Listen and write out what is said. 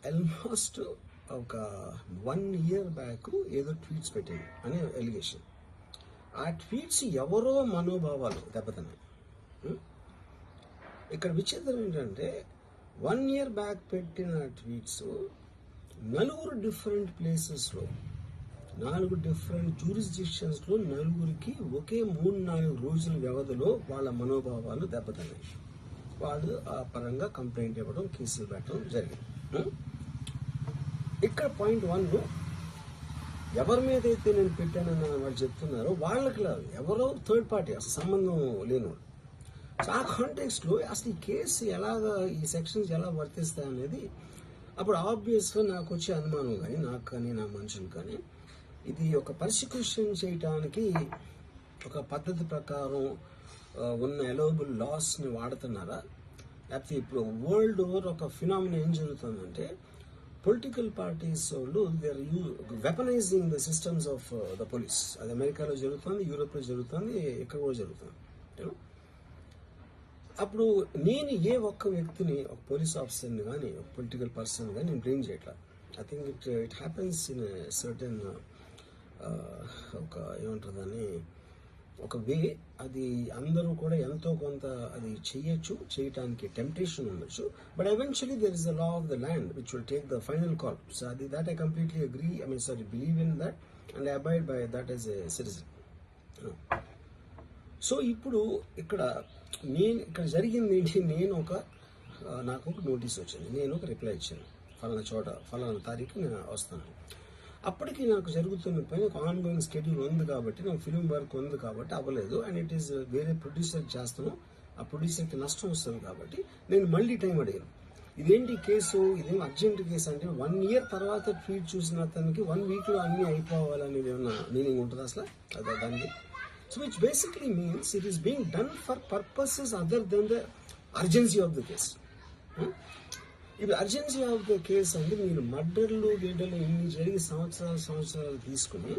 Almost ఒక 1 year back ఏదో tweets పెట్టింది అనే ఎలిగేషన్. ఆ ట్వీట్స్ ఎవరో మనోభావాలు దెబ్బతిన్నాయి. ఇక్కడ విచిత్రం ఏంటంటే 1 year బ్యాక్ పెట్టిన ట్వీట్స్ 4 డిఫరెంట్ ప్లేసెస్లో 4 డిఫరెంట్ జ్యూరిస్డిక్షన్స్లో 4కి ఒకే 3-4 రోజుల వ్యవధిలో వాళ్ళ మనోభావాలు దెబ్బతిన్నాయి. వాళ్ళు ఆ పరంగా కంప్లైంట్ ఇవ్వడం, కేసులు పెట్టడం జరిగింది. ఇక్కడ పాయింట్ 1, ఎవరి మీద అయితే నేను పెట్టానని వాళ్ళు చెప్తున్నారో వాళ్ళకి లేదు, ఎవరో థర్డ్ పార్టీ, అసలు సంబంధం లేనివాడు. సో ఆ కాంటెక్స్ట్లో అసలు ఈ కేసు ఎలాగా, ఈ సెక్షన్స్ ఎలా వర్తిస్తాయి అనేది అప్పుడు ఆబ్వియస్గా నాకు వచ్చే అనుమానం కానీ, నాకు కానీ నా మనుషులు కానీ, ఇది ఒక పర్సిక్యూషన్ చేయటానికి ఒక పద్ధతి ప్రకారం ఉన్న ఎలవబుల్ లాస్ని వాడుతున్నారా, లేకపోతే ఇప్పుడు వరల్డ్ ఓవర్ ఒక ఫినామినా ఏం జరుగుతుందంటే పొలిటికల్ పార్టీస్ వాళ్ళు they are weaponizing the systems of the police. అది అమెరికాలో జరుగుతుంది, యూరోప్లో జరుగుతుంది, ఎక్కడ కూడా జరుగుతుంది. అప్పుడు నేను ఏ ఒక్క వ్యక్తిని, ఒక పోలీస్ ఆఫీసర్ని కానీ, ఒక పొలిటికల్ పర్సన్ కానీ నేను బ్లేమ్ చేయట్లేదు. I think it happens in certain ఒక ఏమంటుందని ఒక వే. అది అందరూ కూడా ఎంతో కొంత అది చేయటానికి టెంప్టేషన్ ఉండొచ్చు. But eventually there is the law of the land which will take the final call. So అది that I completely agree, believe in that and abide by that as a citizen. So ఇప్పుడు ఇక్కడ జరిగింది ఏంటి, నాకు ఒక notice వచ్చింది, నేను ఒక రిప్లై ఇచ్చాను, ఫలానా చోట ఫలానా తారీఖు నేను వస్తాను. అప్పటికి నాకు జరుగుతున్న పని ఒక ఆన్గోయింగ్ స్కెడ్యూల్ ఉంది కాబట్టి, నాకు ఫిలిం వర్క్ ఉంది కాబట్టి అవ్వలేదు. అండ్ ఇట్ ఈస్ వేరే ప్రొడ్యూసర్ చేస్తాను, ఆ ప్రొడ్యూసర్కి నష్టం వస్తుంది కాబట్టి నేను మళ్ళీ టైం అడిగాను. ఇదేంటి కేసు, ఇదేం అర్జెంట్ కేసు అంటే 1 year తర్వాత ట్వీట్ చూసిన అతనికి 1 weekలో అన్నీ అయిపోవాలనేది ఏమన్నా మీనింగ్ ఉంటుంది అసలు దానికి? So which basically means it is being done for purposes other than the urgency of the case. ఇప్పుడు అర్జెన్సీ ఆఫ్ ద కేసు అంటే మీరు మర్డర్లు ఇన్ని జరిగి సంవత్సరాలు తీసుకుని